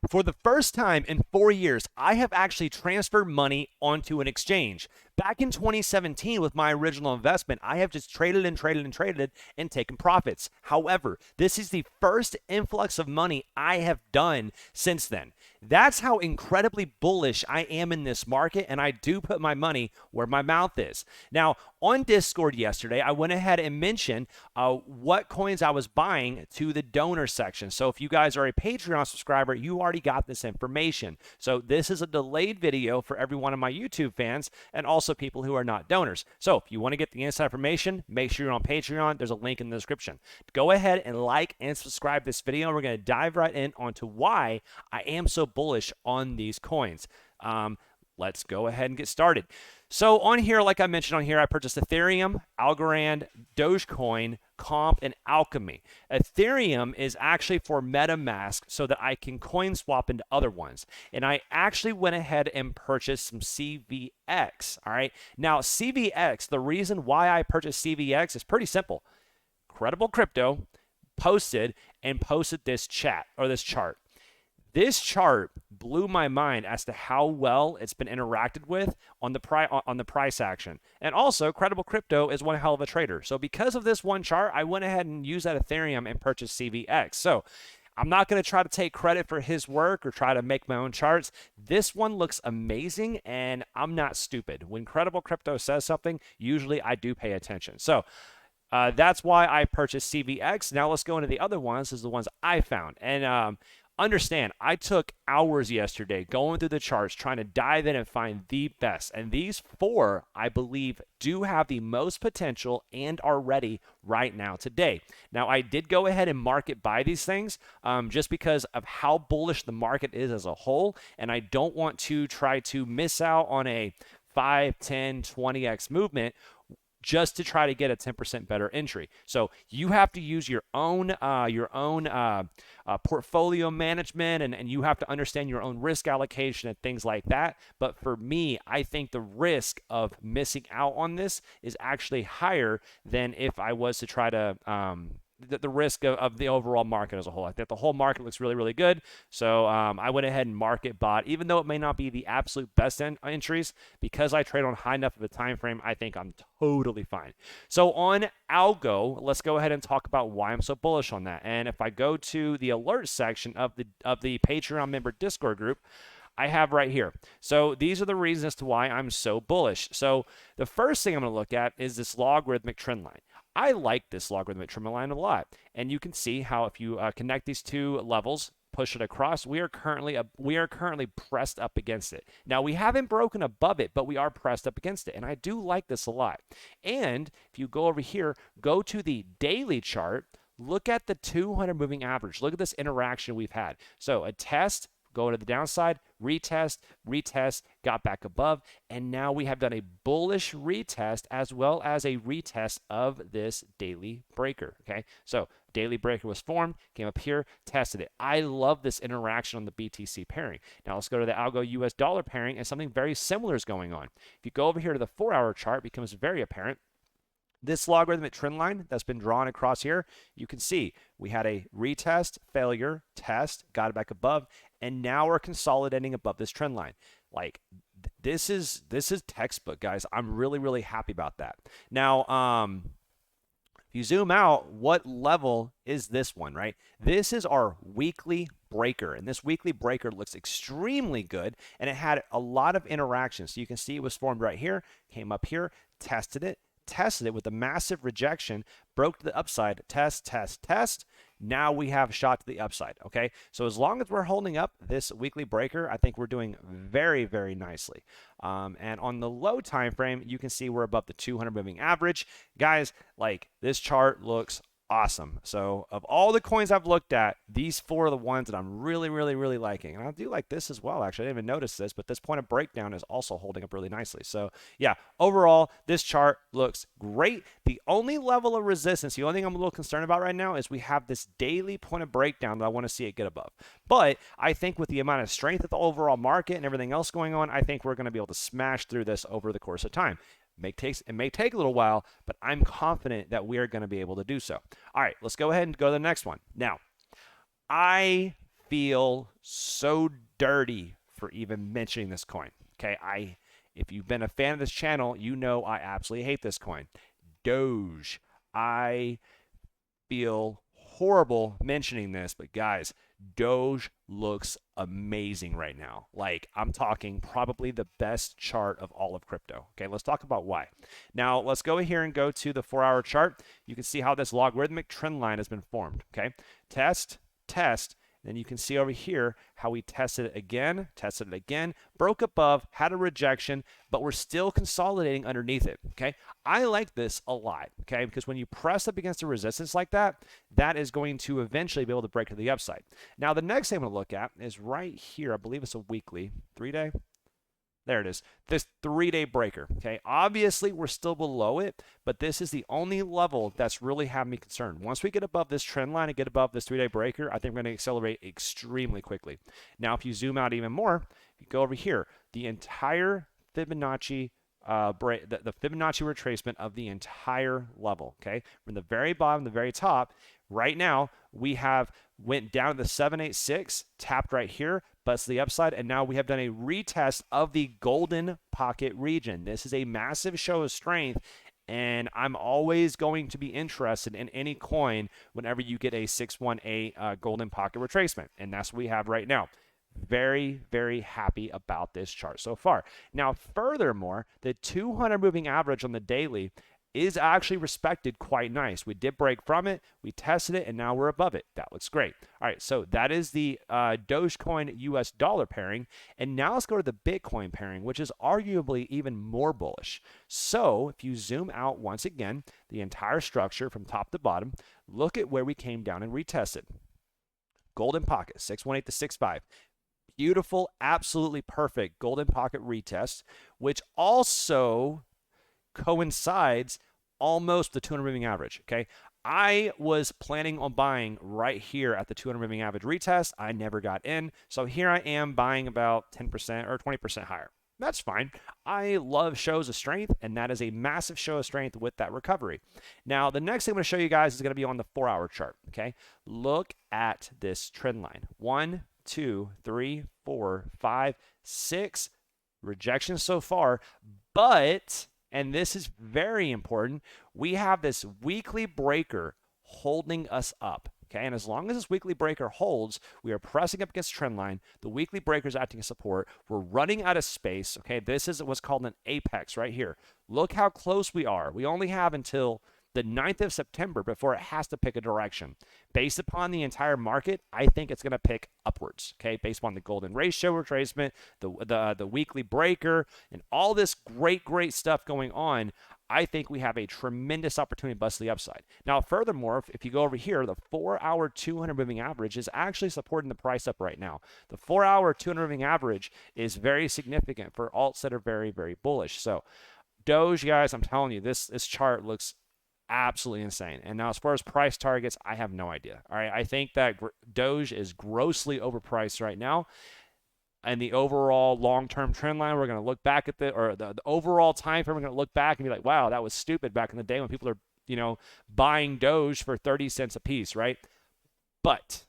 For the first time in 4 years, I have actually transferred money onto an exchange. Back in 2017, with my original investment, I have just traded and traded and traded and taken profits. However, this is the first influx of money I have done since then. That's how incredibly bullish I am in this market, and I do put my money where my mouth is. Now, on Discord yesterday, I went ahead and mentioned what coins I was buying to the donor section. So if you guys are a Patreon subscriber, you already got this information. So this is a delayed video for every one of my YouTube fans and also people who are not donors. So if you want to get the inside information, make sure you're on Patreon. There's a link in the description. Go ahead and like and subscribe this video. We're going to dive right in onto why I am so bullish on these coins. Let's go ahead and get started. So on here, like I mentioned on here, I purchased Ethereum, Algorand, Dogecoin, Comp, and Alchemy. Ethereum is actually for MetaMask so that I can coin swap into other ones. And I actually went ahead and purchased some CVX. All right. Now, CVX, the reason why I purchased CVX is pretty simple. Credible Crypto posted this chat or this chart. This chart blew my mind as to how well it's been interacted with on the price action. And also, Credible Crypto is one hell of a trader. So because of this one chart, I went ahead and used that Ethereum and purchased CVX. So I'm not going to try to take credit for his work or try to make my own charts. This one looks amazing, and I'm not stupid. When Credible Crypto says something, usually I do pay attention. So that's why I purchased CVX. Now let's go into the other ones. This is the ones I found. And understand, I took hours yesterday going through the charts, trying to dive in and find the best. And these four, I believe, do have the most potential and are ready right now today. Now, I did go ahead and market buy these things just because of how bullish the market is as a whole. And I don't want to try to miss out on a 5, 10, 20x movement just to try to get a 10% better entry. So you have to use your own portfolio management, and you have to understand your own risk allocation and things like that. But for me, I think the risk of missing out on this is actually higher than if I was to try to the risk of the overall market as a whole. I think the whole market looks really, really good. So I went ahead and market bought, even though it may not be the absolute best entries, because I trade on high enough of a time frame, I think I'm totally fine. So on ALGO, let's go ahead and talk about why I'm so bullish on that. And if I go to the alert section of the Patreon member Discord group, I have right here. So these are the reasons as to why I'm so bullish. So the first thing I'm going to look at is this logarithmic trend line. I like this logarithmic trend line a lot. And you can see how if you connect these two levels, push it across, we are currently pressed up against it. Now, we haven't broken above it, but we are pressed up against it. And I do like this a lot. And if you go over here, go to the daily chart, look at the 200 moving average. Look at this interaction we've had. So a test, go to the downside, retest, got back above, and now we have done a bullish retest as well as a retest of this daily breaker, okay? So daily breaker was formed, came up here, tested it. I love this interaction on the BTC pairing. Now let's go to the ALGO US dollar pairing, and something very similar is going on. If you go over here to the 4-hour chart, it becomes very apparent. This logarithmic trend line that's been drawn across here, you can see we had a retest, failure, test, got it back above, and now we're consolidating above this trend line. Like, this is textbook, guys. I'm really, really happy about that. Now, if you zoom out, what level is this one, right? This is our weekly breaker, and this weekly breaker looks extremely good, and it had a lot of interaction. So you can see it was formed right here, came up here, tested it with a massive rejection, broke to the upside, test. Now we have a shot to the upside, okay? So as long as we're holding up this weekly breaker, I think we're doing very, very nicely. And on the low time frame, you can see we're above the 200 moving average. Guys, like, this chart looks awesome. So of all the coins I've looked at, these four are the ones that I'm really, really, really liking. And I do like this as well, actually. I didn't even notice this, but this point of breakdown is also holding up really nicely. So yeah, overall, this chart looks great. The only level of resistance, the only thing I'm a little concerned about right now is we have this daily point of breakdown that I want to see it get above. But I think with the amount of strength of the overall market and everything else going on, I think we're going to be able to smash through this over the course of time. It may take a little while, but I'm confident that we are going to be able to do so. All right, let's go ahead and go to the next one. Now, I feel so dirty for even mentioning this coin. Okay, if you've been a fan of this channel, you know I absolutely hate this coin. Doge. I feel horrible mentioning this, but guys, Doge looks amazing right now. Like, I'm talking probably the best chart of all of crypto. Okay, let's talk about why. Now, let's go here and go to the 4-hour chart. You can see how this logarithmic trend line has been formed. Okay, test, test. Then you can see over here how we tested it again, broke above, had a rejection, but we're still consolidating underneath it, okay? I like this a lot, okay? Because when you press up against a resistance like that, that is going to eventually be able to break to the upside. Now, the next thing I'm going to look at is right here. I believe it's a weekly, 3-day. There it is, this 3-day breaker, okay? Obviously, we're still below it, but this is the only level that's really having me concerned. Once we get above this trend line and get above this 3-day breaker, I think we're going to accelerate extremely quickly. Now, if you zoom out even more, you go over here, the entire Fibonacci the Fibonacci retracement of the entire level, okay? From the very bottom to the very top, right now, we have went down to the 786, tapped right here, bust the upside, and now we have done a retest of the golden pocket region. This is a massive show of strength, and I'm always going to be interested in any coin whenever you get a 618 golden pocket retracement, and that's what we have right now. Very, very happy about this chart so far. Now, furthermore, the 200 moving average on the daily is actually respected quite nice. We did break from it, we tested it, and now we're above it. That looks great. All right, so that is the Dogecoin US dollar pairing. And now let's go to the Bitcoin pairing, which is arguably even more bullish. So if you zoom out once again, the entire structure from top to bottom, look at where we came down and retested. Golden pocket, 618 to 65. Beautiful, absolutely perfect golden pocket retest, which also coincides almost the 200 moving average, okay? I was planning on buying right here at the 200 moving average retest. I never got in. So here I am buying about 10% or 20% higher. That's fine. I love shows of strength, and that is a massive show of strength with that recovery. Now, the next thing I'm going to show you guys is going to be on the 4-hour chart, okay? Look at this trend line. 1, 2, 3, 4, 5, 6 rejections so far, but, and this is very important, we have this weekly breaker holding us up. Okay, and as long as this weekly breaker holds, we are pressing up against trend line. The weekly breaker is acting as support. We're running out of space. Okay, this is what's called an apex right here. Look how close we are. We only have until the 9th of September before it has to pick a direction. Based upon the entire market, I think it's going to pick upwards, okay? Based upon the golden ratio retracement, the weekly breaker, and all this great stuff going on, I think we have a tremendous opportunity to bust the upside. Now, furthermore, if you go over here, the 4-hour 200 moving average is actually supporting the price up right now. The 4-hour 200 moving average is very significant for alts that are very, very bullish. So, Doge, guys, I'm telling you, this chart looks absolutely insane. And now as far as price targets, I have no idea. All right, I think that Doge is grossly overpriced right now. And the overall long-term trend line, we're going to look back at the overall time frame, we're going to look back and be like, wow, that was stupid back in the day when people are, buying Doge for 30 cents a piece, right? But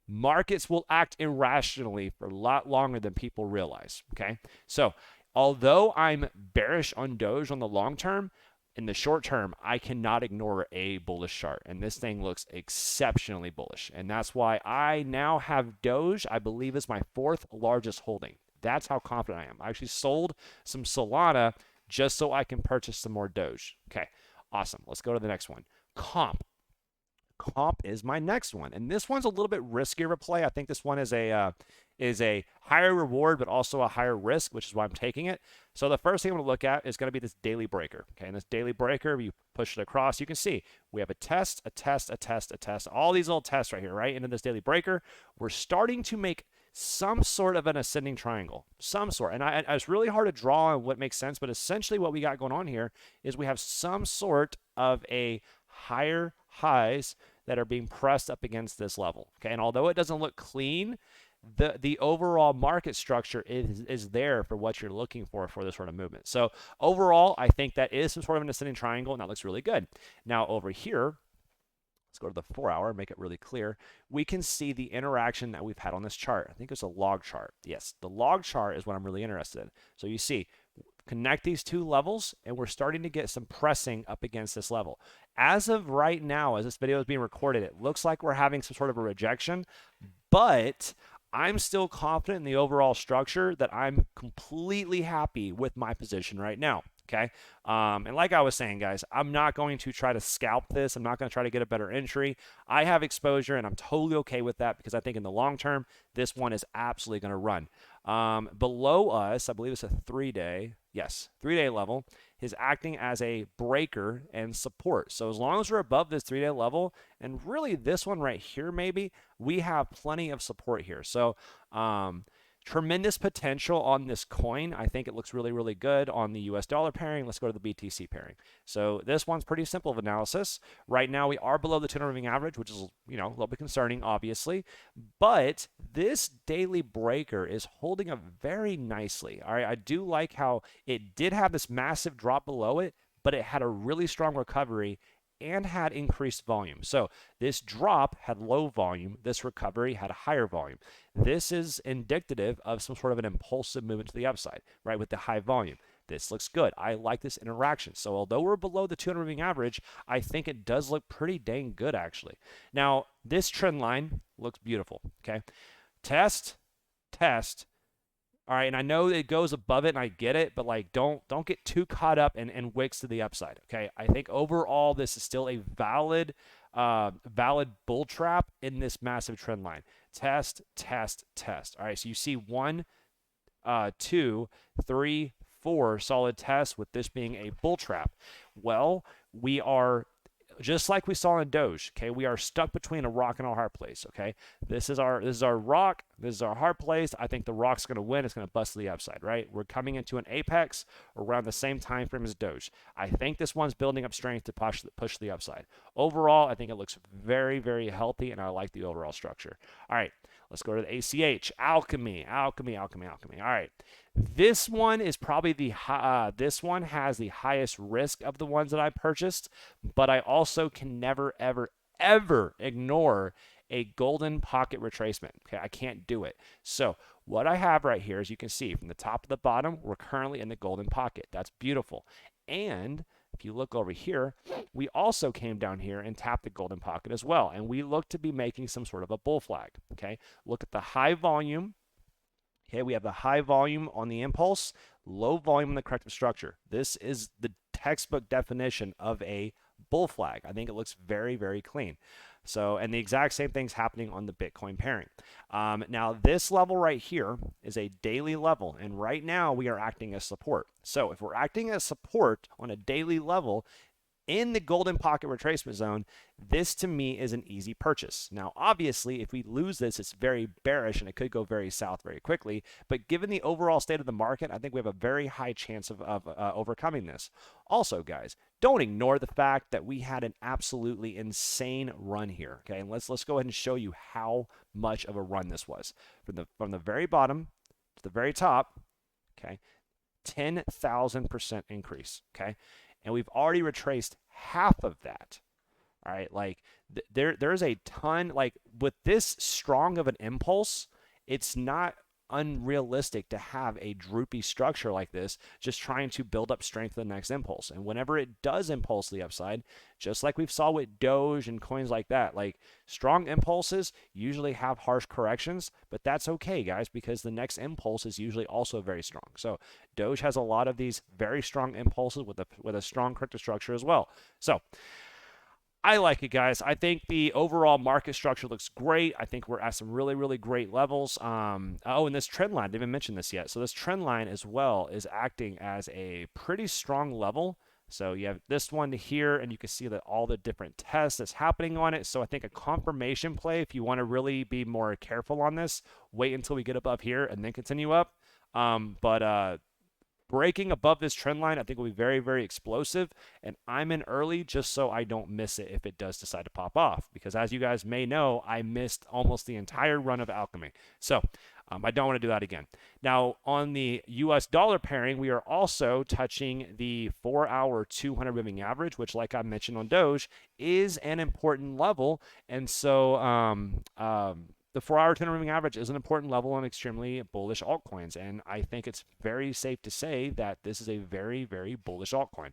markets will act irrationally for a lot longer than people realize, okay? So although I'm bearish on Doge on the long term, in the short term, I cannot ignore a bullish chart, and this thing looks exceptionally bullish, and that's why I now have Doge, I believe, is my 4th largest holding. That's how confident I am. I actually sold some Solana just so I can purchase some more Doge. Okay, awesome. Let's go to the next one. Comp. Comp is my next one, and this one's a little bit riskier of a play. I think this one is a higher reward, but also a higher risk, which is why I'm taking it. So the first thing I'm going to look at is going to be this daily breaker. Okay, and this daily breaker, you push it across, you can see we have a test, a test, a test, a test, all these little tests right here, right into this daily breaker. We're starting to make some sort of an ascending triangle, some sort. And it's really hard to draw on what makes sense, but essentially what we got going on here is we have some sort of a higher highs that are being pressed up against this level. Okay, and although it doesn't look clean, the overall market structure is there for what you're looking for this sort of movement. So overall, I think that is some sort of an ascending triangle, and that looks really good. Now over here, let's go to the 4-hour, make it really clear. We can see the interaction that we've had on this chart. I think it's a log chart. Yes, the log chart is what I'm really interested in. So you see, connect these two levels, and we're starting to get some pressing up against this level. As of right now, as this video is being recorded, it looks like we're having some sort of a rejection, but I'm still confident in the overall structure that I'm completely happy with my position right now. Okay. And like I was saying, guys, I'm not going to try to scalp this. I'm not going to try to get a better entry. I have exposure, and I'm totally okay with that because I think in the long term, this one is absolutely going to run. Below us, I believe it's a 3-day. Yes, 3-day level is acting as a breaker and support. So as long as we're above this 3-day level, and really this one right here, maybe, we have plenty of support here. So, tremendous potential on this coin. I think it looks really, really good on the US dollar pairing. Let's go to the BTC pairing. So this one's pretty simple of analysis. Right now we are below the 200 moving average, which is, a little bit concerning, obviously. But this daily breaker is holding up very nicely. All right, I do like how it did have this massive drop below it, but it had a really strong recovery and had increased volume. So this drop had low volume. This recovery had a higher volume. This is indicative of some sort of an impulsive movement to the upside, right, with the high volume. This looks good. I like this interaction. So although we're below the 200 moving average, I think it does look pretty dang good, actually. Now, this trend line looks beautiful, okay? Test, test. All right, and I know it goes above it, and I get it, but like don't get too caught up and wicks to the upside. Okay, I think overall this is still a valid bull trap in this massive trend line. Test, test, test. All right, so you see 1, 2, 3, 4 solid tests with this being a bull trap. Well, we are just like we saw in Doge, okay, we are stuck between a rock and a hard place, okay? This is our rock, this is our hard place. I think the rock's going to win. It's going to bust to the upside, right? We're coming into an apex around the same time frame as Doge. I think this one's building up strength to push the upside. Overall, I think it looks very, very healthy, and I like the overall structure. All right, let's go to the ACH, Alchemy. All right. This one is probably this one has the highest risk of the ones that I purchased, but I also can never, ever, ever ignore a golden pocket retracement. Okay, I can't do it. So what I have right here, as you can see, from the top to the bottom, we're currently in the golden pocket. That's beautiful. And if you look over here, we also came down here and tapped the golden pocket as well. And we look to be making some sort of a bull flag. Okay, look at the high volume. Okay, we have the high volume on the impulse, low volume on the corrective structure. This is the textbook definition of a bull flag. I think it looks very, very clean. So, and the exact same thing's happening on the Bitcoin pairing. Now, this level right here is a daily level, and right now we are acting as support. So, if we're acting as support on a daily level, in the golden pocket retracement zone, this to me is an easy purchase. Now, obviously, if we lose this, it's very bearish and it could go very south very quickly. But given the overall state of the market, I think we have a very high chance of overcoming this. Also, guys, don't ignore the fact that we had an absolutely insane run here. Okay, and let's go ahead and show you how much of a run this was. From the very bottom to the very top, okay, 10,000% increase. Okay. And we've already retraced half of that. All right, like there's a ton, like with this strong of an impulse, it's not unrealistic to have a droopy structure like this, just trying to build up strength for the next impulse. And whenever it does impulse the upside, just like we've saw with Doge and coins like that, like strong impulses usually have harsh corrections, but that's okay, guys, because the next impulse is usually also very strong. So Doge has a lot of these very strong impulses with a strong corrective structure as well. So I like it, guys. I think the overall market structure looks great. I think we're at some really, really great levels. And this trend line, I didn't even mention this yet. So this trend line as well is acting as a pretty strong level. So you have this one here, and you can see that all the different tests that's happening on it. So I think a confirmation play, if you want to really be more careful on this, wait until we get above here and then continue up. Breaking above this trend line, I think will be very, very explosive, and I'm in early just so I don't miss it if it does decide to pop off, because as you guys may know, I missed almost the entire run of Alchemy. So I don't want to do that again. Now, on the US dollar pairing, we are also touching the 4-hour 200 moving average, which, like I mentioned on Doge, is an important level. And so the 4-hour 200 moving average is an important level on extremely bullish altcoins. And I think it's very safe to say that this is a very, very bullish altcoin.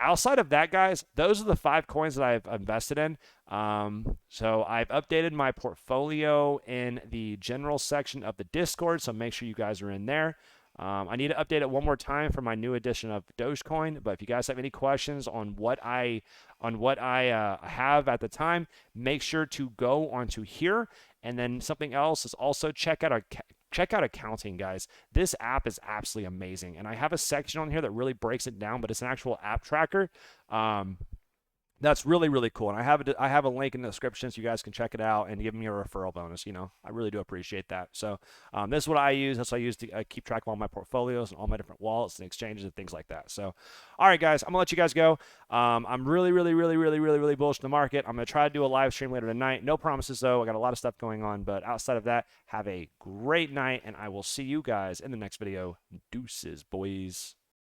Outside of that, guys, those are the 5 coins that I've invested in. So I've updated my portfolio in the general section of the Discord, so make sure you guys are in there. I need to update it one more time for my new edition of Dogecoin, but if you guys have any questions on what I have at the time, make sure to go onto here. And then something else is also check out accounting, guys. This app is absolutely amazing, and I have a section on here that really breaks it down, but it's an actual app tracker. That's really, really cool. And I have a link in the description so you guys can check it out and give me a referral bonus. I really do appreciate that. So this is what I use. That's what I use to keep track of all my portfolios and all my different wallets and exchanges and things like that. So, all right, guys, I'm going to let you guys go. I'm really, really, really, really, really, really bullish in the market. I'm going to try to do a live stream later tonight. No promises, though. I got a lot of stuff going on. But outside of that, have a great night, and I will see you guys in the next video. Deuces, boys.